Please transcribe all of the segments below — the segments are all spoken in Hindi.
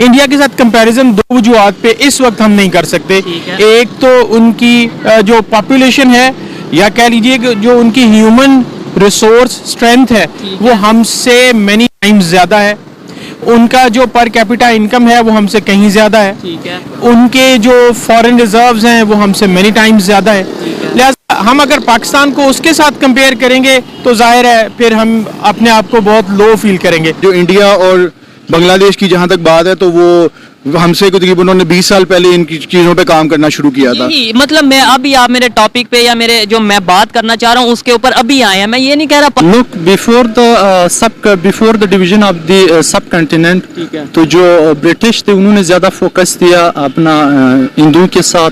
इंडिया के साथ कंपैरिजन दो वजूहात पे इस वक्त हम नहीं कर सकते। एक तो उनकी जो पॉपुलेशन है या कह लीजिए कि जो उनकी ह्यूमन रिसोर्स स्ट्रेंथ है वो हमसे मैनी टाइम्स ज़्यादा है। उनका जो पर कैपिटा इनकम है वो हमसे कहीं ज़्यादा है। उनके जो फॉरेन रिजर्व्स हैं वो हमसे मैनी टाइम्स ज़्यादा है। लिहाजा हम अगर पाकिस्तान को उसके साथ कंपेयर करेंगे तो जाहिर है फिर हम अपने आप को बहुत लो फील करेंगे। जो इंडिया और बांग्लादेश की जहाँ तक बात है तो वो हमसे तकरीबन उन्होंने 20 साल पहले इन चीज़ों पे काम करना शुरू किया था। मतलब मैं अभी आप मेरे टॉपिक पे या मेरे जो मैं बात करना चाह रहा हूँ उसके ऊपर अभी आए हैं, मैं ये नहीं कह रहा। Look before the division of the sub continent, तो जो ब्रिटिश थे उन्होंने ज़्यादा फोकस दिया अपना हिंदुओं के साथ,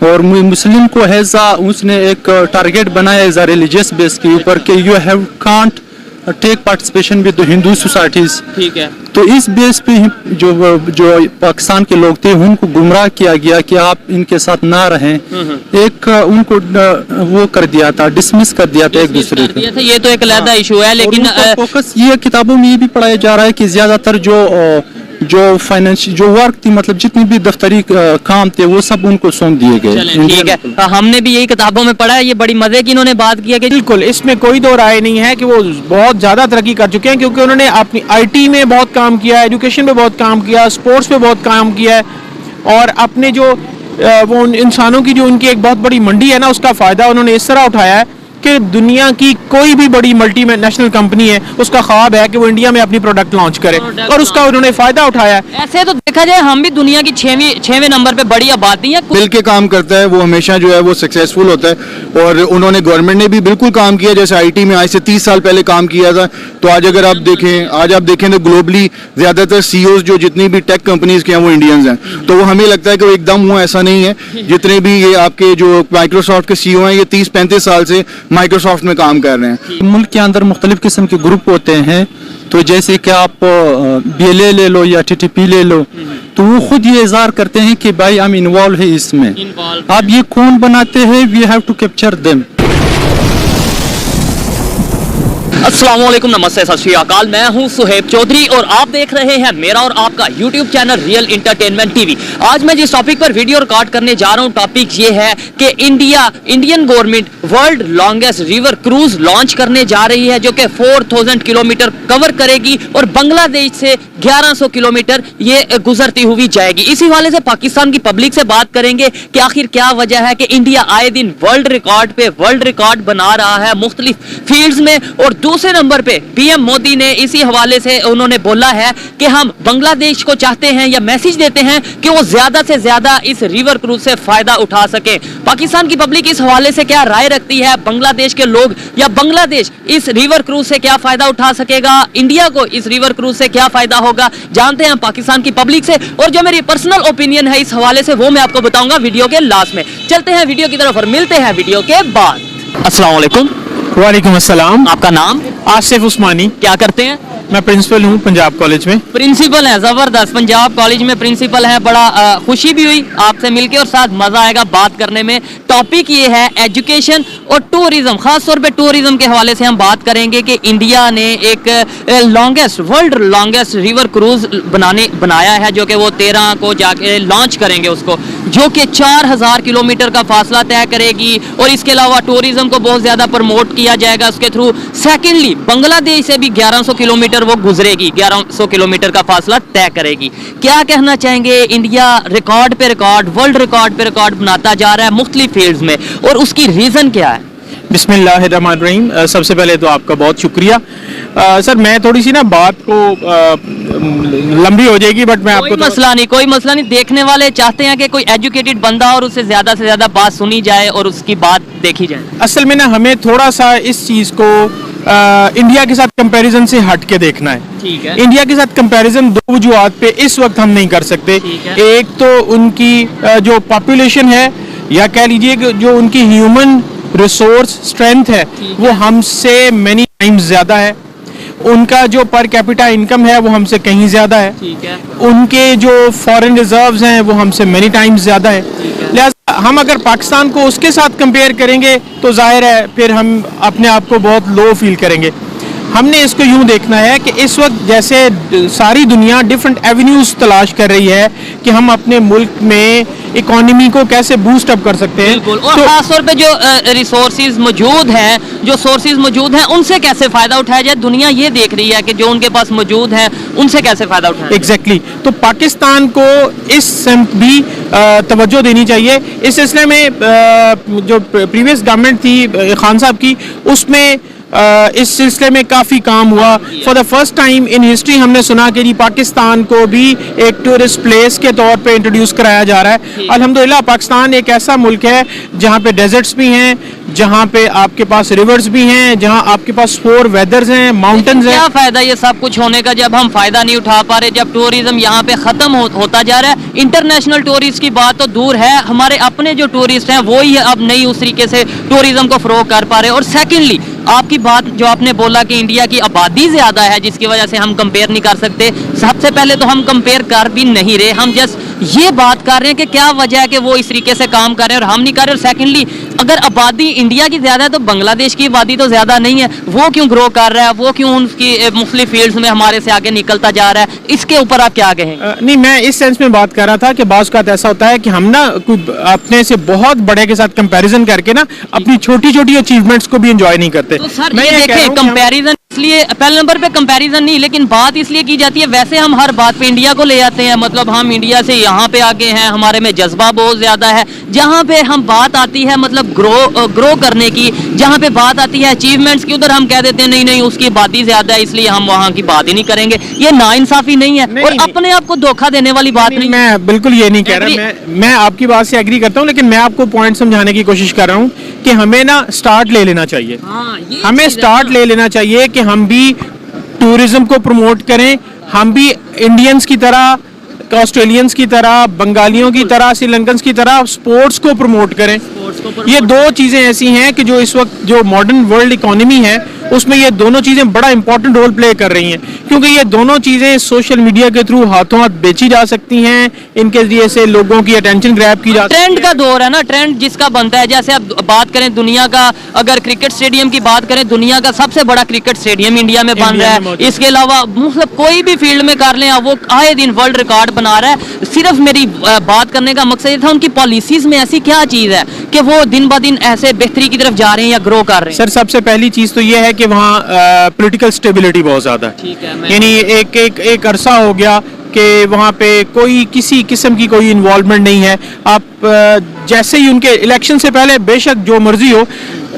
और मुस्लिम को हैज़ा उसने एक टारगेट बनाया एज आ रिलीजियस बेस के ऊपर कि you have can't take participation with Hindu societies. ठीक है, तो इस बेस पे जो पाकिस्तान के लोग थे उनको गुमराह किया गया कि आप इनके साथ ना रहें। एक उनको वो कर दिया था, डिसमिस कर दिया था एक दूसरे को। ये तो एक अलग इशू है, लेकिन फोकस ये किताबों में ये भी पढ़ाया जा रहा है कि ज्यादातर जो फाइनेंशियल जो वर्क थी, मतलब जितनी भी दफ्तरी काम थे वो सब उनको सौंप दिए गए। ठीक है, हमने भी यही किताबों में पढ़ा है। ये बड़ी मजे की इन्होंने बात की है कि बिल्कुल इसमें कोई दो राय नहीं है कि वो बहुत ज़्यादा तरक्की कर चुके हैं, क्योंकि उन्होंने अपनी आईटी में बहुत काम किया, एजुकेशन पे बहुत काम किया, स्पोर्ट्स पे बहुत काम किया है, और अपने जो वो इंसानों की जो उनकी एक बहुत बड़ी मंडी है ना उसका फ़ायदा उन्होंने इस तरह उठाया है कि दुनिया की कोई भी बड़ी मल्टी नेशनल कंपनी है उसका ख्वाब है कि वो इंडिया में अपनी प्रोडक्ट लॉन्च करे, और उसका उन्होंने फायदा उठाया है। ऐसे तो देखा जाए हम भी दुनिया की 6वें नंबर पे बड़ी आबादी है। मिल के काम करता है वो हमेशा जो है वो सक्सेसफुल होता है, और उन्होंने गवर्नमेंट ने भी बिल्कुल काम किया। जैसे आईटी में आज से 30 साल पहले काम किया था, तो आज अगर आप देखें तो ग्लोबली ज्यादातर सीईओज जो जितनी भी टेक कंपनीज के हैं वो इंडियंस हैं। तो वो हमें लगता है कि वो एकदम हुआ, ऐसा नहीं है। जितने भी ये आपके जो माइक्रोसॉफ्ट के सीईओ हैं ये 30-35 साल से माइक्रोसॉफ्ट में काम कर रहे हैं। मुल्क के अंदर मुख्तलिफ किस्म के ग्रुप होते हैं, तो जैसे कि आप BLA ले लो या TTP ले लो, तो वो खुद ये इज़हार करते हैं कि भाई हम इन्वॉल्व है इसमें। अब ये कौन बनाते हैं, we have to capture them. अस्सलाम वालेकुम, नमस्ते, सत श्री अकाल। मैं हूं सुहेब चौधरी और आप देख रहे हैं मेरा और आपका YouTube channel real entertainment TV. आज मैं जिस टॉपिक पर वीडियो रिकॉर्ड करने जा रहा हूं, टॉपिक ये है कि Indian government world longest river cruise launch करने जा रही है, जो कि 4000 किलोमीटर कवर करेगी और बांग्लादेश से 1100 किलोमीटर ये गुजरती हुई जाएगी। इसी हवाले से पाकिस्तान की पब्लिक से बात करेंगे कि आखिर क्या वजह है कि इंडिया आए दिन वर्ल्ड रिकॉर्ड बना रहा है मुख्तलिफ फील्ड्स में। और दूसरे नंबर पे पीएम मोदी ने इसी हवाले से उन्होंने बोला है कि हम बांग्लादेश को चाहते हैं या मैसेज देते हैं कि वो ज्यादा से ज्यादा इस रिवर क्रूज से फायदा उठा सके। पाकिस्तान की पब्लिक इस हवाले से क्या राय रखती है, बांग्लादेश के लोग या बांग्लादेश इस रिवर क्रूज से क्या फायदा उठा सकेगा, इंडिया को इस रिवर क्रूज से क्या फायदा होगा, जानते हैं पाकिस्तान की पब्लिक से। और जो मेरी पर्सनल ओपिनियन है इस हवाले से वो मैं आपको बताऊंगा वीडियो के लास्ट में। चलते हैं वीडियो की तरफ और मिलते हैं वीडियो के बाद। अस्सलाम वालेकुम। वालेकुम अस्सलाम। आपका नाम? आसिफ उस्मानी। क्या करते हैं? मैं प्रिंसिपल हूँ पंजाब कॉलेज में। प्रिंसिपल है, जबरदस्त। पंजाब कॉलेज में प्रिंसिपल है, बड़ा खुशी भी हुई आपसे मिलके और साथ मजा आएगा बात करने में। टॉपिक ये है एजुकेशन और टूरिज्म, खास तौर पे टूरिज्म के हवाले से हम बात करेंगे कि इंडिया ने एक वर्ल्ड लॉन्गेस्ट रिवर क्रूज बनाया है, जो कि वो 13 को जाके लॉन्च करेंगे उसको, जो कि 4000 किलोमीटर का फासला तय करेगी। और इसके अलावा टूरिज्म को बहुत ज्यादा प्रमोट किया जाएगा उसके थ्रू। सेकेंडली बांग्लादेश से भी 1100 किलोमीटर वो गुजरेगी, 1100 किलोमीटर का फासला तय करेगी। क्या कहना चाहेंगे, इंडिया रिकॉर्ड पे रिकॉर्ड, वर्ल्ड रिकॉर्ड पे रिकॉर्ड बनाता जा रहा है मुख्तलिफ फील्ड्स में, और उसकी रीजन क्या है? बिस्मिल्लाहिर्रहमानिर्रहीम। सबसे पहले तो आपका बहुत शुक्रिया। सर मैं थोड़ी सी ना बात को लंबी हो जाएगी, बट मैं आपको कोई मसला नहीं। देखने वाले चाहते हैं कि कोई एजुकेटेड बंदा और उससे ज्यादा से ज्यादा बात सुनी जाए और उसकी बात देखी जाए। असल में ना हमें थोड़ा सा इस चीज को इंडिया के साथ कंपैरिजन से हट के देखना है। ठीक है। इंडिया के साथ कंपैरिजन दो वजूहात पे इस वक्त हम नहीं कर सकते। एक तो उनकी जो पॉपुलेशन है या कह लीजिए कि जो उनकी ह्यूमन रिसोर्स स्ट्रेंथ है वो हमसे मैनी टाइम्स ज़्यादा है। उनका जो पर कैपिटा इनकम है वो हमसे कहीं ज़्यादा है। ठीक है। उनके जो फॉरेन रिजर्व्स हैं वो हमसे मैनी टाइम्स ज़्यादा है। लिहाजा हम अगर पाकिस्तान को उसके साथ कंपेयर करेंगे तो जाहिर है फिर हम अपने आप को बहुत लो फील करेंगे। हमने इसको यूं देखना है कि इस वक्त जैसे सारी दुनिया डिफरेंट एवेन्यूज तलाश कर रही है कि हम अपने मुल्क में इकोनॉमी को कैसे बूस्ट अप कर सकते हैं। बिल्कुल, और खास तौर पे जो रिसोर्सेज मौजूद हैं, जो सोर्सेज मौजूद हैं, उनसे कैसे फायदा उठाया जाए, दुनिया ये देख रही है कि जो उनके पास मौजूद है उनसे कैसे फायदा उठाया। एग्जैक्टली तो पाकिस्तान को इस सिमत भी तवज्जो देनी चाहिए। इस सिलसिले में जो प्रीवियस गवर्नमेंट थी खान साहब की, उसमें इस सिलसिले में काफ़ी काम हुआ। For the first time in history हमने सुना कि जी पाकिस्तान को भी एक टूरिस्ट प्लेस के तौर पे इंट्रोड्यूस कराया जा रहा है। अल्हम्दुलिल्लाह पाकिस्तान एक ऐसा मुल्क है जहाँ पे डेजर्ट्स भी हैं, जहाँ पे आपके पास रिवर्स भी हैं, जहाँ आपके पास 4 वेदर्स हैं, माउंटेन्स हैं। क्या फायदा ये सब कुछ होने का जब हम फायदा नहीं उठा पा रहे, जब टूरिज्म यहाँ पे खत्म होता जा रहा है। इंटरनेशनल टूरिस्ट की बात तो दूर है, हमारे अपने जो टूरिस्ट हैं वो ही अब नहीं उस तरीके से टूरिज्म को फरोग कर पा रहे। और सेकेंडली आपकी बात जो आपने बोला कि इंडिया की आबादी ज्यादा है जिसकी वजह से हम कंपेयर नहीं कर सकते, सबसे पहले तो हम कंपेयर कर भी नहीं रहे, हम जस्ट ये बात कर रहे हैं कि क्या वजह है कि वो इस तरीके से काम कर रहे हैं और हम नहीं कर रहे। और सेकेंडली अगर आबादी इंडिया की ज्यादा है तो बांग्लादेश की आबादी तो ज्यादा नहीं है, वो क्यों ग्रो कर रहा है, वो क्यों उनकी मुख्तलिफ फील्ड्स में हमारे से आगे निकलता जा रहा है, इसके ऊपर आप क्या कहें? नहीं, मैं इस सेंस में बात कर रहा था कि बाज़ का ऐसा होता है कि हम ना अपने से बहुत बड़े के साथ कंपैरिजन करके ना अपनी छोटी छोटी अचीवमेंट्स को भी एंजॉय नहीं करते। तो सर ये देखें, कंपैरिजन इसलिए पहले नंबर पे कंपैरिजन नहीं, लेकिन बात इसलिए की जाती है, वैसे हम हर बात पे इंडिया को ले आते हैं, मतलब हम इंडिया से यहाँ पे आगे हैं, हमारे में जज्बा बहुत ज्यादा है। जहाँ पे हम बात आती है मतलब ग्रो करने की, जहाँ पे बात आती है अचीवमेंट्स की, उधर हम कह देते हैं नहीं नहीं उसकी आबादी ज्यादा है इसलिए हम वहाँ की बात ही नहीं करेंगे। ये नाइंसाफी नहीं है और अपने आप को धोखा देने वाली बात नहीं। मैं बिल्कुल ये नहीं कह रहा, मैं आपकी बात से एग्री करता हूँ, लेकिन मैं आपको पॉइंट समझाने की कोशिश कर रहा हूँ कि हमें ना स्टार्ट ले लेना चाहिए। हमें स्टार्ट ले लेना चाहिए कि हम भी टूरिज्म को प्रमोट करें, हम भी इंडियंस की तरह, ऑस्ट्रेलियंस की तरह, बंगालियों की तरह, श्रीलंकन्स की तरह स्पोर्ट्स को प्रमोट करें। ये दो चीज़ें ऐसी हैं कि जो इस वक्त जो मॉडर्न वर्ल्ड इकोनॉमी है उसमें ये दोनों चीज़ें बड़ा इंपॉर्टेंट रोल प्ले कर रही हैं, क्योंकि ये दोनों चीज़ें सोशल मीडिया के थ्रू हाथों हाथ बेची जा सकती हैं, इनके जरिए से लोगों की अटेंशन ग्रैब की जा सकती है। ट्रेंड का दौर है ना, ट्रेंड जिसका बनता है। जैसे अब बात करें दुनिया का, अगर क्रिकेट स्टेडियम की बात करें, दुनिया का सबसे बड़ा क्रिकेट स्टेडियम इंडिया में बन रहा है। इसके अलावा मतलब कोई भी फील्ड में कर लें, वो आए दिन वर्ल्ड रिकॉर्ड बना रहा है। सिर्फ मेरी बात करने का मकसद ये था उनकी पॉलिसीज में ऐसी क्या चीज़ है कि वो दिन ब दिन ऐसे बेहतरी की तरफ जा रहे हैं या ग्रो कर रहे हैं। सर सबसे पहली चीज़ तो ये है कि वहाँ पॉलिटिकल स्टेबिलिटी बहुत ज़्यादा है। ठीक है, यानी एक अरसा हो गया कि वहाँ पे कोई किसी किस्म की कोई इन्वॉल्वमेंट नहीं है। आप जैसे ही उनके इलेक्शन से पहले बेशक जो मर्जी हो,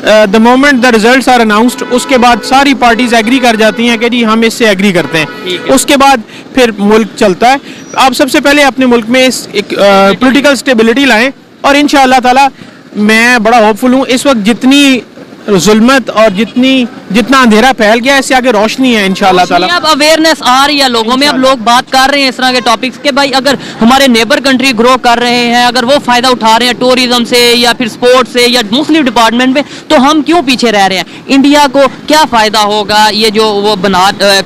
the moment the results are announced, उसके बाद सारी पार्टीज एग्री कर जाती हैं कि जी हम इससे एग्री करते हैं। उसके बाद फिर मुल्क चलता है। आप सबसे पहले अपने मुल्क में एक पॉलिटिकल स्टेबिलिटी लाएं और इंशाअल्लाह ताला मैं बड़ा होपफुल हूँ। इस वक्त जितनी जुल्मत और जितना अंधेरा फैल गया है, इससे आगे रोशनी है इंशाअल्लाह ताला। अब अवेयरनेस आ रही है लोगों में, अब लोग बात कर रहे हैं इस तरह के टॉपिक्स के, भाई अगर हमारे नेबर कंट्री ग्रो कर रहे हैं, अगर वो फायदा उठा रहे हैं टूरिज्म से या फिर स्पोर्ट्स से या मुस्लिम डिपार्टमेंट में, तो हम क्यों पीछे रह रहे हैं? इंडिया को क्या फायदा होगा? ये जो वो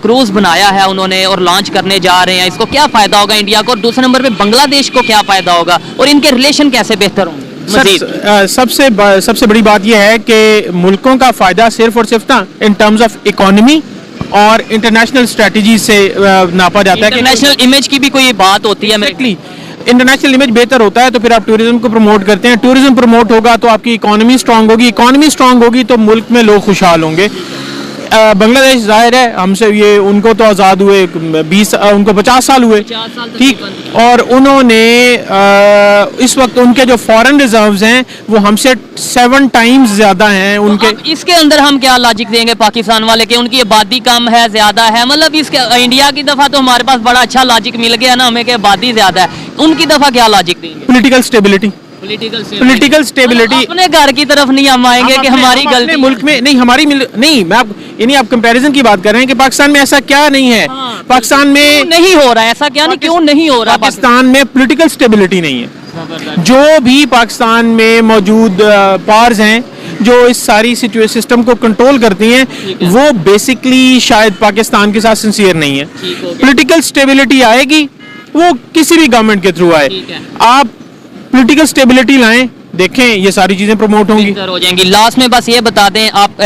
क्रूज बनाया है उन्होंने और लॉन्च करने जा रहे हैं, इसको क्या फायदा होगा इंडिया को? और दूसरे नंबर पे बांग्लादेश को क्या फायदा होगा और इनके रिलेशन कैसे बेहतर होंगे? सर सबसे बड़ी बात यह है कि मुल्कों का फायदा सिर्फ और सिर्फ ना इन टर्म्स ऑफ इकोनॉमी और इंटरनेशनल स्ट्रेटजी से नापा जाता है। इंटरनेशनल इमेज की भी कोई बात होती है। इंटरनेशनल इमेज बेहतर होता है तो फिर आप टूरिज्म को प्रमोट करते हैं, टूरिज्म प्रमोट होगा तो आपकी इकोनॉमी स्ट्रांग होगी, इकोनॉमी स्ट्रांग होगी तो मुल्क में लोग खुशहाल होंगे। बांग्लादेश जाहिर है हमसे ये उनको तो आज़ाद हुए उनको 50 साल हुए, ठीक, और उन्होंने इस वक्त उनके जो फॉरेन रिजर्व्स हैं वो हमसे 7 टाइम्स ज्यादा हैं उनके। तो इसके अंदर हम क्या लॉजिक देंगे पाकिस्तान वाले के उनकी आबादी कम है ज्यादा है? मतलब इसके इंडिया की दफा तो हमारे पास बड़ा अच्छा लॉजिक मिल गया ना हमें कि आबादी ज्यादा है, उनकी दफा क्या लॉजिक देंगे? Political stability. अपने घर की तरफ नहीं हम आएंगे कि हमारी गलती मुल्क में नहीं, हमारी नहीं, मैं यानी आप कंपैरिजन की बात कर रहे हैं कि पाकिस्तान में ऐसा क्या नहीं है। पाकिस्तान में नहीं हो रहा है ऐसा, क्या नहीं, क्यों नहीं हो रहा? पाकिस्तान में पॉलिटिकल स्टेबिलिटी नहीं है। जो भी पाकिस्तान में मौजूद पावर्स हैं जो इस सारी सिस्टम को कंट्रोल करती हैं, वो बेसिकली शायद पाकिस्तान के साथ सिंसियर नहीं है। पॉलिटिकल स्टेबिलिटी आएगी वो किसी भी गवर्नमेंट के थ्रू आए, आप पॉलिटिकल स्टेबिलिटी लाएं, देखें ये सारी चीजें प्रमोट होंगी। बेहतर हो जाएंगी। लास्ट में बस ये बता दें, आप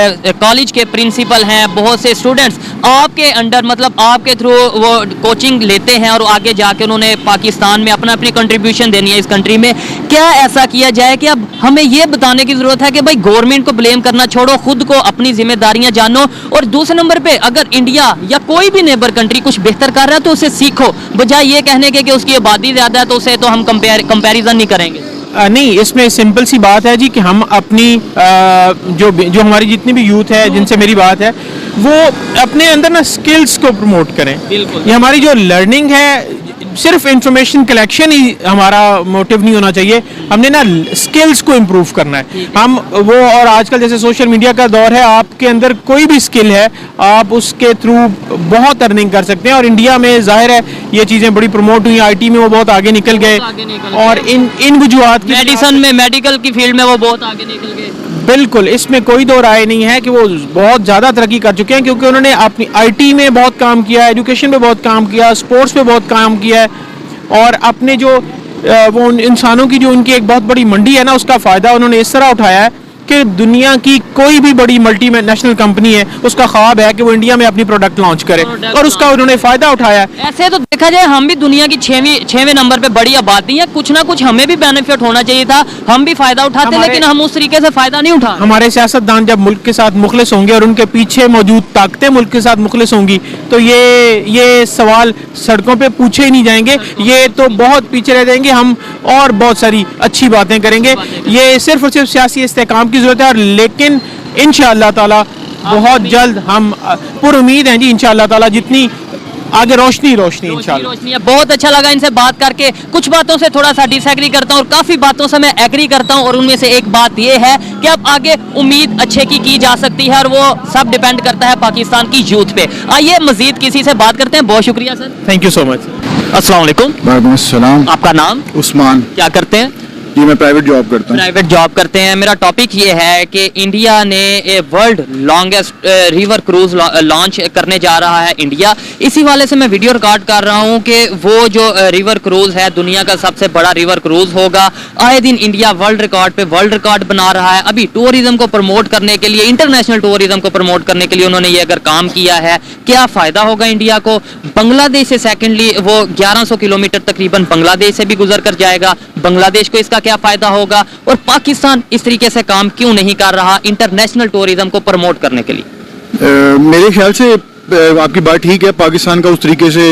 कॉलेज के प्रिंसिपल हैं, बहुत से स्टूडेंट्स आपके अंडर मतलब आपके थ्रू वो कोचिंग लेते हैं और आगे जाके उन्होंने पाकिस्तान में अपना अपनी कंट्रीब्यूशन देनी है इस कंट्री में। क्या ऐसा किया जाए कि अब हमें ये बताने की जरूरत है कि भाई गवर्नमेंट को ब्लेम करना छोड़ो, खुद को अपनी जिम्मेदारियां जानो, और दूसरे नंबर पे अगर इंडिया या कोई भी नेबर कंट्री कुछ बेहतर कर रहा है तो उसे सीखो, बजाय ये कहने के कि उसकी आबादी ज्यादा है तो उसे तो हम कंपैरिजन नहीं करेंगे। नहीं, इसमें सिंपल सी बात है जी कि हम अपनी जो हमारी जितनी भी यूथ है जिनसे मेरी बात है वो अपने अंदर ना स्किल्स को प्रमोट करें। बिल्कुल। ये हमारी जो लर्निंग है, सिर्फ इंफॉर्मेशन कलेक्शन ही हमारा मोटिव नहीं होना चाहिए, हमने ना स्किल्स को इम्प्रूव करना है। हम वो, और आजकल जैसे सोशल मीडिया का दौर है, आपके अंदर कोई भी स्किल है आप उसके थ्रू बहुत अर्निंग कर सकते हैं, और इंडिया में जाहिर है ये चीज़ें बड़ी प्रमोट हुई, आईटी में वो बहुत आगे निकल गए, और इन वजूहात की मेडिसिन में, मेडिकल की फील्ड में वो बहुत आगे निकल गए। बिल्कुल, इसमें कोई दो राय नहीं है कि वो बहुत ज़्यादा तरक्की कर चुके हैं, क्योंकि उन्होंने अपनी आईटी में बहुत काम किया है, एजुकेशन में बहुत काम किया, स्पोर्ट्स में बहुत काम किया है, और अपने जो वो उन इंसानों की जो उनकी एक बहुत बड़ी मंडी है ना, उसका फ़ायदा उन्होंने इस तरह उठाया है कि दुनिया की कोई भी बड़ी मल्टी नेशनल कंपनी है उसका ख्वाब है कि वो इंडिया में अपनी प्रोडक्ट लॉन्च करे, और उसका उन्होंने फ़ायदा उठाया है। ऐसे तो देखा जाए हम भी दुनिया की छवें नंबर पे बड़ी आबादी है, कुछ ना कुछ हमें भी बेनिफिट होना चाहिए था, हम भी फायदा उठाते, लेकिन हम उस तरीके से फायदा नहीं उठा। हमारे सियासतदान जब मुल्क के साथ मुखलिस होंगे और उनके पीछे मौजूद ताकतें मुल्क के साथ मुखलिस होंगी तो ये सवाल सड़कों पे पूछे ही नहीं जाएंगे, ये तो बहुत पीछे रह जाएंगे, हम और बहुत सारी अच्छी बातें करेंगे। ये सिर्फ और सिर्फ सियासी इस्तेकाम की जरूरत है, और लेकिन इंशाअल्लाह ताला बहुत जल्द हम पुरुम्मीद हैं जी, इंशाअल्लाह ताला जितनी आगे रोशनी इंशाअल्लाह। रोशनी है। बहुत अच्छा लगा इनसे बात करके, कुछ बातों से थोड़ा सा डिसएग्री करता हूँ और काफी बातों से मैं एग्री करता हूँ, और उनमें से एक बात ये है कि अब आगे उम्मीद अच्छे की जा सकती है, और वो सब डिपेंड करता है पाकिस्तान की यूथ पे। आइए मजीद किसी से बात करते हैं। बहुत शुक्रिया sir, thank you so much. अस्सलाम वालेकुम। वालेकुम अस्सलाम। आपका नाम? उस्मान। क्या करते हैं? जी मैं प्राइवेट जॉब करता हूँ। प्राइवेट जॉब करते हैं। मेरा टॉपिक ये है कि इंडिया ने world longest river cruise launch करने जा रहा है इंडिया। इसी वाले से मैं वीडियो रिकॉर्ड कर रहा हूँ कि वो जो रिवर क्रूज है दुनिया का सबसे बड़ा रिवर क्रूज होगा। आए दिन इंडिया वर्ल्ड रिकॉर्ड पे वर्ल्ड रिकॉर्ड बना रहा है। अभी टूरिज्म को प्रमोट करने के लिए, इंटरनेशनल टूरिज्म को प्रमोट करने के लिए उन्होंने ये अगर काम किया है, क्या फायदा होगा इंडिया को? बांग्लादेश से सेकेंडली वो 1100 किलोमीटर तकरीबन बांग्लादेश से भी गुजर कर जाएगा, बांग्लादेश को इसका क्या फायदा होगा? और पाकिस्तान इस तरीके से काम क्यों नहीं कर रहा इंटरनेशनल टूरिज्म को प्रमोट करने के लिए? मेरे ख्याल से आपकी बात ठीक है, पाकिस्तान का उस तरीके से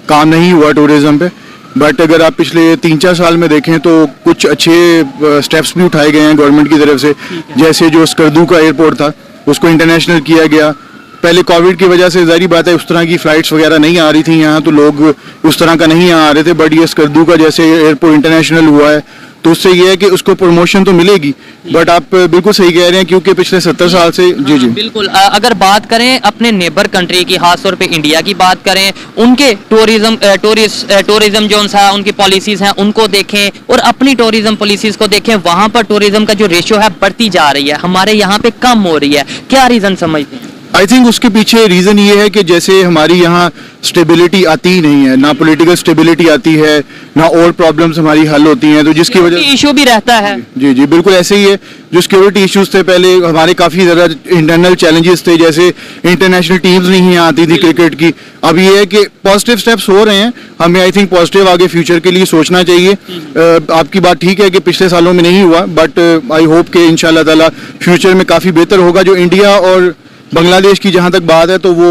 काम नहीं हुआ टूरिज्म पे, बट अगर आप पिछले 3-4 साल में देखें तो कुछ अच्छे स्टेप्स भी उठाए गए हैं गवर्नमेंट की तरफ से। जैसे जो स्कर्दू का एयरपोर्ट था उसको इंटरनेशनल किया गया। पहले कोविड की वजह से जारी बात है उस तरह की फ्लाइट्स वगैरह नहीं आ रही थी यहाँ, तो लोग उस तरह का नहीं आ रहे थे, बट ये स्कर्दू का जैसे एयरपोर्ट इंटरनेशनल हुआ है तो उससे ये है कि उसको प्रमोशन तो मिलेगी। बट आप बिल्कुल सही कह रहे हैं, क्योंकि पिछले 70 साल से जी बिल्कुल। अगर बात करें अपने नेबर कंट्री की, खासतौर पे इंडिया की बात करें, उनके टूरिज्म जो उनकी पॉलिसीज हैं उनको देखें और अपनी टूरिज्म पॉलिसीज को देखें, वहां पर टूरिज्म का जो रेशियो है बढ़ती जा रही है, हमारे यहाँ पे कम हो रही है। क्या रीजन समझते हैं? आई थिंक उसके पीछे रीजन ये है कि जैसे हमारी यहाँ स्टेबिलिटी आती ही नहीं है, ना पॉलिटिकल स्टेबिलिटी आती है, ना और प्रॉब्लम्स हमारी हल होती हैं, तो जिसकी वजह इशू भी रहता है। जी जी बिल्कुल ऐसे ही है। जो सिक्योरिटी इश्यूज थे पहले हमारे काफ़ी ज़्यादा इंटरनल चैलेंजेस थे, जैसे इंटरनेशनल टीम्स नहीं आती थी क्रिकेट की। अब ये है कि पॉजिटिव स्टेप्स हो रहे हैं, हमें आई थिंक पॉजिटिव आगे फ्यूचर के लिए सोचना चाहिए। आपकी बात ठीक है कि पिछले सालों में नहीं हुआ, बट आई होप कि इंशाल्लाह ताला फ्यूचर में काफ़ी बेहतर होगा। जो इंडिया और बांग्लादेश की जहां तक बात है तो वो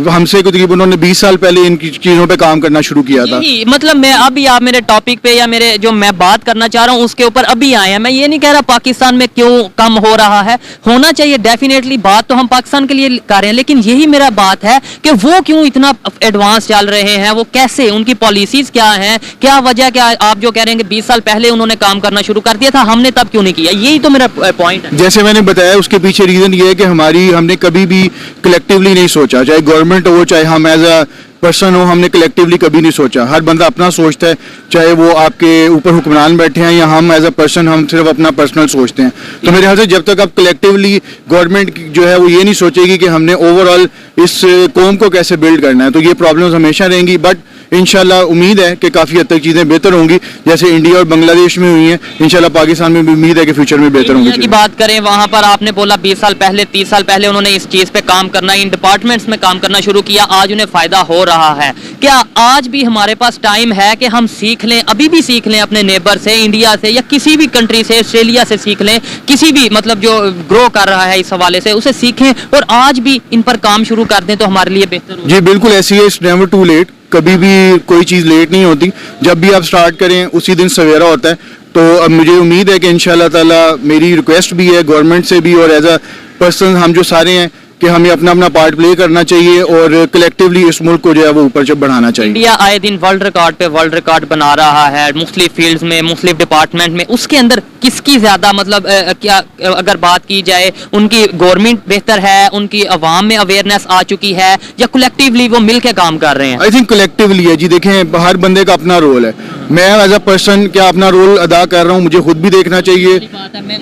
हमसे तकरीबन उन्होंने 20 साल पहले इन चीज़ों पे काम करना शुरू किया था। मतलब मैं अभी आप मेरे टॉपिक पे या मेरे जो मैं बात करना चाह रहा हूँ उसके ऊपर अभी आए हैं। मैं ये नहीं कह रहा पाकिस्तान में क्यों कम हो रहा है, होना चाहिए डेफिनेटली, बात तो हम पाकिस्तान के लिए कर रहे हैं, लेकिन यही मेरा बात है कि वो क्यों इतना एडवांस चल रहे हैं, वो कैसे, उनकी पॉलिसीज क्या हैं, क्या वजह, क्या आप जो कह रहे हैं कि 20 साल पहले उन्होंने काम करना शुरू कर दिया था, हमने तब क्यों नहीं किया? यही तो मेरा पॉइंट है। जैसे मैंने बताया उसके पीछे रीजन ये है कि हमने कभी भी कलेक्टिवली नहीं सोचा, चाहे गवर्नमेंट हो चाहे हम एज अ पर्सन हो, हमने कलेक्टिवली कभी नहीं सोचा। हर बंदा अपना सोचता है, चाहे वो आपके ऊपर हुक्मरान बैठे हैं या हम एज अ पर्सन हम सिर्फ अपना पर्सनल सोचते हैं। तो मेरे ख्याल से जब तक आप कलेक्टिवली गवर्नमेंट जो है वो ये नहीं सोचेगी कि हमने ओवरऑल इस कौम को कैसे बिल्ड करना है, तो ये प्रॉब्लम्स हमेशा रहेंगी। बट इंशाल्लाह उम्मीद है कि काफ़ी हद तक चीज़ें बेहतर होंगी, जैसे इंडिया और बांग्लादेश में हुई हैं। इंशाल्लाह पाकिस्तान में भी उम्मीद है कि फ्यूचर में बेहतर होंगी। इंडिया की बात करें, वहां पर आपने बोला 20 साल पहले 30 साल पहले उन्होंने इस चीज़ पे काम करना, इन डिपार्टमेंट्स में काम करना शुरू किया, आज उन्हें फ़ायदा हो रहा है। क्या आज भी हमारे पास टाइम है कि हम सीख लें, अभी भी सीख लें अपने नेबर से, इंडिया से या किसी भी कंट्री से, ऑस्ट्रेलिया से सीख लें, किसी भी मतलब जो ग्रो कर रहा है इस हवाले से उसे सीखें और आज भी इन पर काम शुरू कर दें तो हमारे लिए बेहतर हो। जी बिल्कुल ऐसी है, इट्स नेवर टू लेट। कभी भी कोई चीज़ लेट नहीं होती, जब भी आप स्टार्ट करें उसी दिन सवेरा होता है। तो अब मुझे उम्मीद है कि इंशाल्लाह ताला मेरी रिक्वेस्ट भी है गवर्नमेंट से भी और एज अ पर्सन हम जो सारे हैं कि हमें अपना अपना पार्ट प्ले करना चाहिए और कलेक्टिवली इस मुल्क को जो है वो ऊपर जब बढ़ाना चाहिए। इंडिया आए दिन वर्ल्ड रिकॉर्ड पे वर्ल्ड रिकॉर्ड बना रहा है मुख्तलिफ फील्ड्स में, मुख्तलिफ डिपार्टमेंट में। उसके अंदर किसकी ज्यादा मतलब क्या अगर बात की जाए, उनकी गवर्नमेंट बेहतर है, उनकी अवाम में अवेयरनेस आ चुकी है या कलेक्टिवली वो मिल के काम कर रहे हैं? आई थिंक कलेक्टिवली है जी। देखें हर बंदे का अपना रोल है, मैं एज अ पर्सन क्या अपना रोल अदा कर रहा हूँ, मुझे खुद भी देखना चाहिए।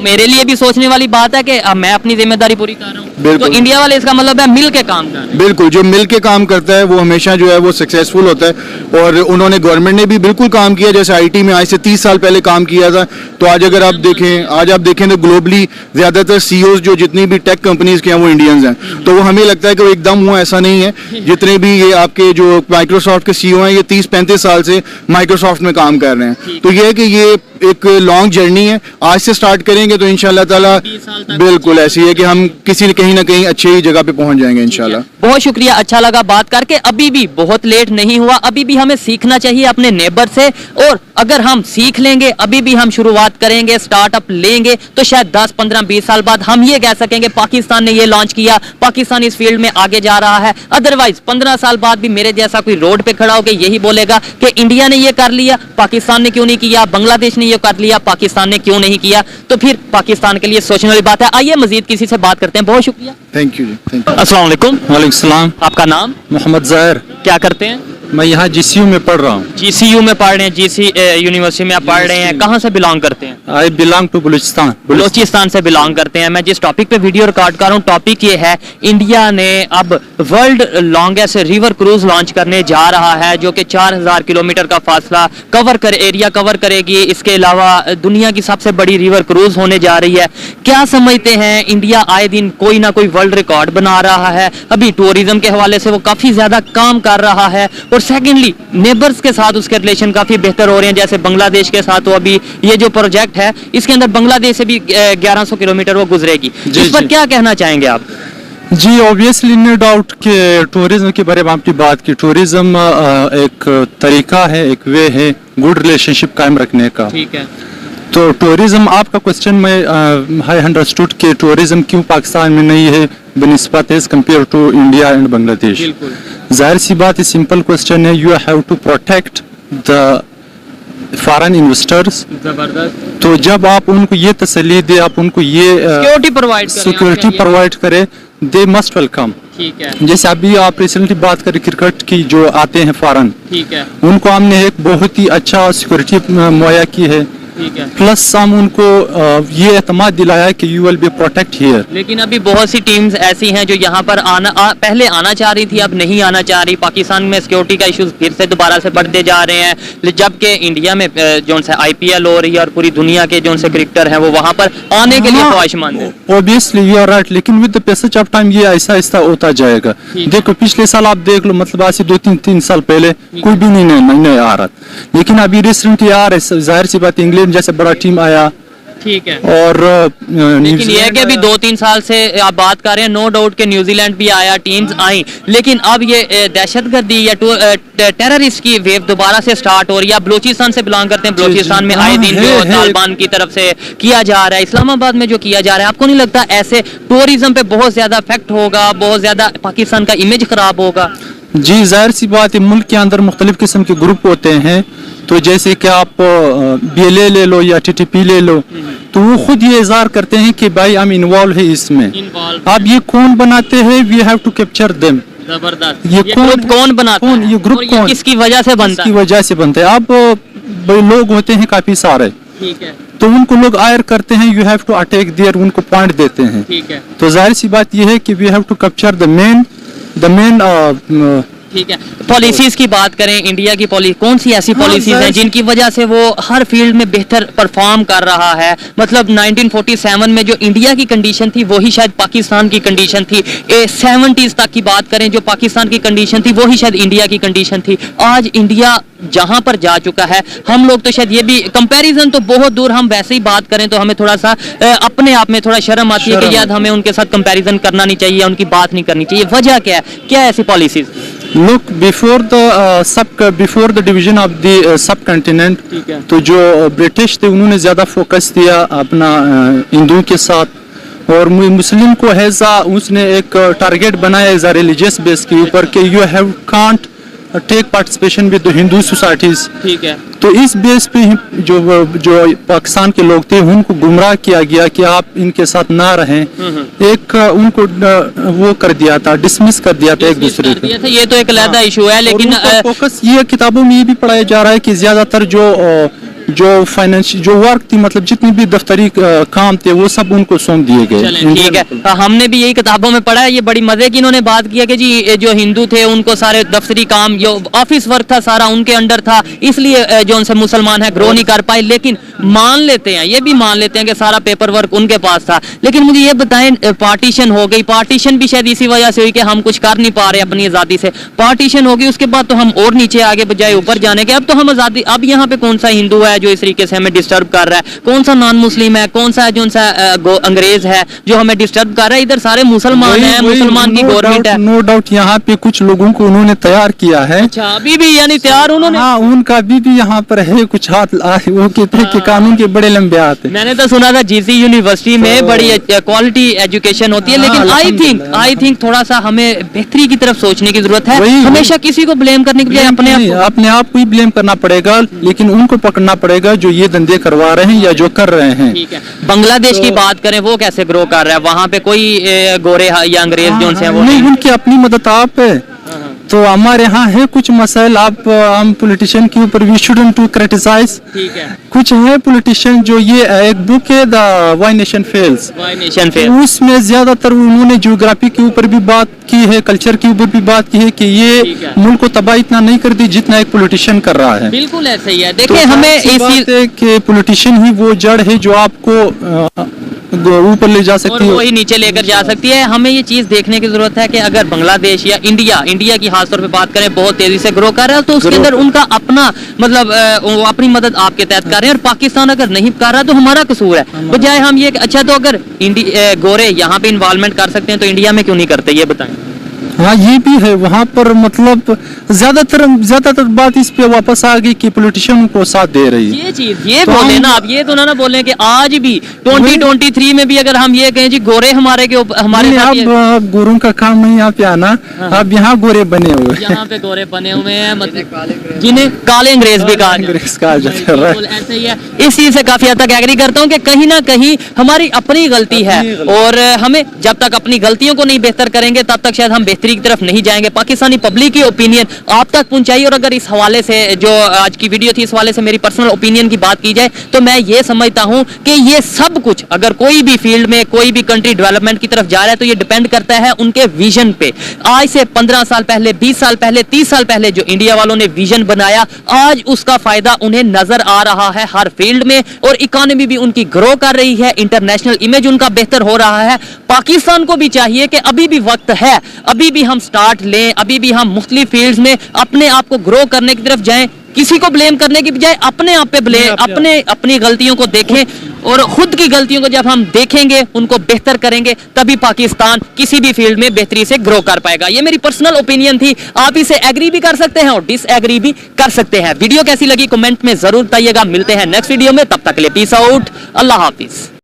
मेरे लिए भी सोचने वाली बात है कि मैं अपनी जिम्मेदारी पूरी कर रहा हूँ, तो इंडिया वाले इसका मतलब है मिल के काम कर रहे हैं। बिल्कुल, जो मिल के काम करता है वो हमेशा जो है वो सक्सेसफुल होता है। और उन्होंने गवर्नमेंट ने भी बिल्कुल काम किया, जैसे आईटी में आज से 30 साल पहले काम किया था। तो आज अगर आप देखें तो ग्लोबली ज्यादातर सीईओज जो जितनी भी टेक कंपनीज के हैं वो इंडियंस हैं। तो वो हमें लगता है कि वो एकदम हुआ, ऐसा नहीं है। जितने भी ये आपके जो माइक्रोसॉफ्ट के सीईओ हैं ये 30-35 साल से माइक्रोसॉफ्ट में काम कर रहे हैं। तो ये है कि ये एक लॉन्ग जर्नी है, आज से स्टार्ट करेंगे तो इंशाल्लाह ताला बिल्कुल ऐसी है कि हम कहीं ना कहीं अच्छी जगह पे पहुंच जाएंगे इंशाल्लाह। बहुत शुक्रिया, अच्छा लगा बात करके। अभी भी बहुत लेट नहीं हुआ, अभी भी हमें सीखना चाहिए अपने नेबर से, और अगर हम सीख लेंगे, अभी भी हम शुरुआत करेंगे, स्टार्टअप लेंगे, तो शायद 10, 15, 20 साल बाद हम ये कह सकेंगे पाकिस्तान ने ये लॉन्च किया, पाकिस्तान इस फील्ड में आगे जा रहा है। अदरवाइज 15 साल बाद भी मेरे जैसा कोई रोड पे खड़ा होकर यही बोलेगा कि इंडिया ने ये कर लिया, पाकिस्तान ने क्यों नहीं किया, बांग्लादेश ने ये कर लिया, पाकिस्तान ने क्यों नहीं किया। तो फिर पाकिस्तान के लिए सोचने वाली बात है। आइए मजीद किसी से बात करते हैं। बहुत शुक्रिया, थैंक यू जी, थैंक यू। अस्सलाम वालेकुम। वालेकुम सलाम। आपका नाम? मोहम्मद ज़ाहिर। क्या करते हैं? मैं यहाँ जीसीयू में पढ़ रहा हूँ। जीसीयू में पढ़ रहे हैं, जीसी यूनिवर्सिटी में आप पढ़ रहे हैं। कहाँ से बिलोंग करते हैं? I belong to Balochistan. Balochistan से बिलोंग करते हैं। मैं जिस टॉपिक पे वीडियो रिकॉर्ड कर रहा हूँ, टॉपिक ये है इंडिया ने अब world longest river cruise launch करने जा रहा है, जो कि 4000 किलोमीटर का फासला एरिया कवर करेगी। इसके अलावा दुनिया की सबसे बड़ी रिवर क्रूज होने जा रही है। क्या समझते हैं, इंडिया आए दिन कोई ना कोई वर्ल्ड रिकॉर्ड बना रहा है। अभी टूरिज्म के हवाले से वो काफी ज्यादा काम कर रहा है, और सेकेंडली नेबर्स के साथ उसके रिलेशन काफी बेहतर हो रहे हैं। जैसे बांग्लादेश के साथ तो अभी ये जो प्रोजेक्ट है, इसके अंदर बांग्लादेश से भी 1100 किलोमीटर वो गुजरेगी। इस पर क्या कहना चाहेंगे आप? जी ऑब्वियसली नो डाउट कि टूरिज्म के बारे में आपने बात की। टूरिज्म एक तरीका है, एक वे है गुड रिलेशनशिप कायम रखने का। ठीक है। तो टूरिज्म, आपका क्वेश्चन में आई अंडरस्टूड कि टूरिज्म क्यों पाकिस्तान में नहीं है बनिस्बत as compared to India and Bangladesh. जाहिर सी बात है, सिंपल क्वेश्चन है, you have to protect the foreign investors. जबरदस्त। तो जब आप उनको ये तसल्ली दे, आप उनको ये सिक्योरिटी प्रोवाइड करें, दे मस्ट वेलकम। ठीक है। जैसे अभी आप रिसेंटली बात करें क्रिकेट की, जो आते हैं फॉरेन, ठीक है, उनको हमने एक बहुत ही अच्छा सिक्योरिटी मुहैया की है। ठीक है। प्लस हम उनको ये एतमाद दिलाया कि you will be protect here. लेकिन अभी बहुत सी टीम्स ऐसी हैं जो यहाँ पर पहले आना चाह रही थी, अब नहीं आना चाह रही। पाकिस्तान में सिक्योरिटी का इश्यूज फिर से दोबारा से बढ़ते जा रहे हैं, जबकि इंडिया में जो से IPL हो रही है और पूरी दुनिया के जो से क्रिकेटर हैं वो वहाँ पर आने के लिए ख्वाहिशमंद है। ऑब्वियसली यू आर राइट, लेकिन with the passage of time ये ऐसा ऐसा होता जाएगा। देखो पिछले साल आप देख लो, मतलब आज से 2-3 साल पहले कोई भी नहीं आ रहा, लेकिन अभी रिसेंटली आ रहे। जाहिर सी बात, इंग्लैंड जैसे बड़ा टीम आया। ठीक है। और लेकिन ये है कि अभी 2-3 साल से आप बात कर रहे हैं, नो डाउट के न्यूजीलैंड भी आया, टीम्स आई, लेकिन अब ये दहशतगर्दी या टेररिस्ट की वेव दोबारा से स्टार्ट हो रही है। बलूचिस्तान से बिलोंग करते हैं, बलूचिस्तान में आए दिन जो तालिबान की तरफ से किया जा रहा है, इस्लामाबाद में जो किया जा रहा है, आपको नहीं लगता ऐसे टूरिज्म पे बहुत ज्यादा इफेक्ट होगा, बहुत ज्यादा पाकिस्तान का इमेज खराब होगा? जी जाहिर सी बात है, मुल्क के अंदर मुख्तलिफ किस्म के ग्रुप होते हैं। तो जैसे कि आप BLA ले लो या TTP ले लो, तो वो खुद ये इज़हार करते हैं कि भाई हम इन्वॉल्व है इसमें। अब ये कौन बनाते हैं, we have to capture them. जबरदस्त। ये ग्रुप कौन बनाता कौन है? ये ग्रुप और कौन किसकी वजह से बनता किसकी है? वजह से बनते हैं? अब लोग होते हैं काफी सारे, ठीक है, तो उनको लोग आयर करते हैं, you have to attack there, उनको पॉइंट देते हैं। ठीक है, तो जाहिर सी बात यह है कि we have to capture the main ठीक है। पॉलिसीज की बात करें, इंडिया की पॉलिसी कौन सी ऐसी हाँ, पॉलिसीज हैं जाहिर- जिनकी वजह से वो हर फील्ड में बेहतर परफॉर्म कर रहा है? मतलब 1947 में जो इंडिया की कंडीशन थी वही शायद पाकिस्तान की कंडीशन थी। 70s तक की बात करें, जो पाकिस्तान की कंडीशन थी वही शायद इंडिया की कंडीशन थी। आज इंडिया जहां पर जा चुका है, हम लोग तो शायद ये भी कंपैरिजन तो बहुत दूर, हम वैसे ही बात करें तो हमें थोड़ा सा अपने आप में थोड़ा शर्म आती है कि यार हमें उनके साथ कंपैरिजन करना नहीं चाहिए, उनकी बात नहीं करनी चाहिए। वजह क्या है, क्या है ऐसी policies? Look before the division of the sub continent, ठीक है। तो जो ब्रिटिश थे उन्होंने ज्यादा फोकस दिया अपना हिंदुओं के साथ, और मुस्लिम को हैजा उसने एक टारगेट बनाया एज अ रिलीजियस बेस के ऊपर कि you have can't take participation with the Hindu societies. ठीक है, तो इस बेस पे ही जो पाकिस्तान के लोग थे उनको गुमराह किया गया कि आप इनके साथ ना रहें। एक उनको वो कर दिया था, डिसमिस कर दिया था एक दूसरे को। ये तो एक अलग इशू है, लेकिन फोकस ये किताबों में ये भी पढ़ाया जा रहा है कि ज्यादातर जो फाइनेंशियल जो वर्क थी, मतलब जितनी भी दफ्तरी काम थे वो सब उनको सौंप दिए गए। चलें, ठीक है। हमने भी यही किताबों में पढ़ा है। ये बड़ी मजे की इन्होंने बात किया कि जी जो हिंदू थे उनको सारे दफ्तरी काम, जो ऑफिस वर्क था सारा उनके अंडर था, इसलिए जो उनसे मुसलमान है ग्रो नहीं कर पाए। लेकिन मान लेते हैं, ये भी मान लेते हैं कि सारा पेपर वर्क उनके पास था। लेकिन मुझे ये बताएं, पार्टीशन हो गई, पार्टीशन भी शायद इसी वजह से हुई कि हम कुछ कर नहीं पा रहे अपनी आजादी से। पार्टीशन हो गई, उसके बाद तो हम और नीचे आगे बजाय ऊपर जाने के। अब तो हम आजादी, अब यहाँ पे कौन सा हिंदू है जो इस तरीके से हमें डिस्टर्ब कर रहा है, कौन सा नॉन मुस्लिम है, कौन सा जो अंग्रेज है जो हमें डिस्टर्ब कर रहा है? इधर सारे मुसलमान हैं, मुसलमान की गवर्नमेंट है। नो डाउट यहाँ पे कुछ लोगों को उन्होंने तैयार किया है। अच्छा, अभी भी यानी तैयार उन्होंने? हाँ, उनका अभी भी यहाँ पर है कुछ हाथ, वो कहते हैं कि कानून के बड़े लंबे हाथ हैं। मैंने तो सुना था जीसी यूनिवर्सिटी में बड़ी क्वालिटी एजुकेशन होती है, लेकिन आई थिंक थोड़ा सा हमें बेहतरी की तरफ सोचने की जरूरत है। हमेशा किसी को ब्लेम करने के लिए अपने आप को ही ब्लेम करना पड़ेगा, लेकिन उनको पकड़ना पड़ेगा जो ये धंधे करवा रहे हैं या जो कर रहे हैं। ठीक है। बांग्लादेश की बात करें, वो कैसे ग्रो कर रहा है? वहाँ पे कोई गोरे या अंग्रेज जो हैं वो नहीं, उनकी अपनी मदद आप है। तो हमारे यहाँ है कुछ मसाइल, आप हम पॉलिटिशियन के ऊपर वी शुडंट टू क्रिटिसाइज। ठीक है। कुछ है पॉलिटिशियन जो ये एक बुक है द व्हाई नेशन फेल्स, उसमें ज्यादातर उन्होंने ज्योग्राफी के ऊपर भी बात की है, कल्चर के ऊपर भी बात की है कि ये मुल्क को तबाह इतना नहीं कर दी जितना एक पॉलिटिशियन कर रहा है। बिल्कुल ऐसा ही है। देखिए, हमें इस बात है कि पॉलिटिशियन ही वो जड़ है जो आपको ऊपर ले जा सकती है, वही नीचे लेकर जा सकती है। हमें ये चीज देखने की जरूरत है कि अगर बांग्लादेश या इंडिया की खासतौर पे बात करें बहुत तेजी से ग्रो कर रहा है, तो उसके अंदर उनका अपना मतलब वो अपनी मदद आपके तहत कर रहे हैं, और पाकिस्तान अगर नहीं कर रहा तो हमारा कसूर है। बजाय हम ये अच्छा, तो अगर गोरे यहाँ पे इन्वॉल्वमेंट कर सकते हैं तो इंडिया में क्यों नहीं करते, ये बताएं। हाँ, ये भी है। वहाँ पर मतलब ज्यादातर बात इस पे वापस आ गई कि पॉलिटिशियन को साथ दे रही है। ये चीज ये तो बोले ना, आप ये तो ना बोले कि आज भी 2023 में भी अगर हम ये कहें जी गोरे हमारे अब गोरों का काम नहीं यहाँ पे आना। अब यहाँ गोरे बने हुए हैं, यहाँ पे गोरे बने हुए हैं, मतलब जिन्हें काले अंग्रेज भी कहा जाता है। ऐसे ही है। इस चीज से काफी हद तक एग्री करता हूँ कि कहीं ना कहीं हमारी अपनी गलती है, और हमें जब तक अपनी गलतियों को नहीं बेहतर करेंगे तब तक शायद हम बेहतरी की तरफ नहीं जाएंगे। पाकिस्तानी पब्लिक की ओपिनियन आप तक पहुंचाइए, और अगर इस हवाले से जो आज की वीडियो थी इस हवाले से मेरी पर्सनल ओपिनियन की बात की जाए तो मैं ये समझता हूं कि ये सब कुछ अगर कोई भी फील्ड में कोई भी कंट्री डेवलपमेंट की तरफ जा रहा है तो ये डिपेंड करता है उनके विजन पे। आज से 15 साल पहले, 20 साल पहले, 30 साल पहले जो इंडिया वालों ने विजन बनाया, आज उसका फायदा उन्हें नजर आ रहा है हर फील्ड में, और इकोनॉमी भी उनकी ग्रो कर रही है, इंटरनेशनल इमेज उनका बेहतर हो रहा है। पाकिस्तान को भी चाहिए कि अभी भी वक्त है, अभी भी हम स्टार्ट लें, अभी भी हम मुख्तलिफ फील्ड्स में अपने आप को ग्रो करने की तरफ जाएं, किसी को ब्लेम करने की बजाय अपने आप पे ब्लेम, अपनी गलतियों को देखें, और खुद की गलतियों को जब हम देखेंगे उनको बेहतर करेंगे तभी पाकिस्तान किसी भी फील्ड में बेहतरी से ग्रो कर पाएगा। ये मेरी पर्सनल ओपिनियन थी, आप इसे एग्री भी कर सकते हैं और डिसएग्री भी कर सकते हैं। वीडियो कैसी लगी कमेंट में जरूर बताइएगा। मिलते हैं नेक्स्ट वीडियो में, तब तक के लिए पीस आउट, अल्लाह हाफिज।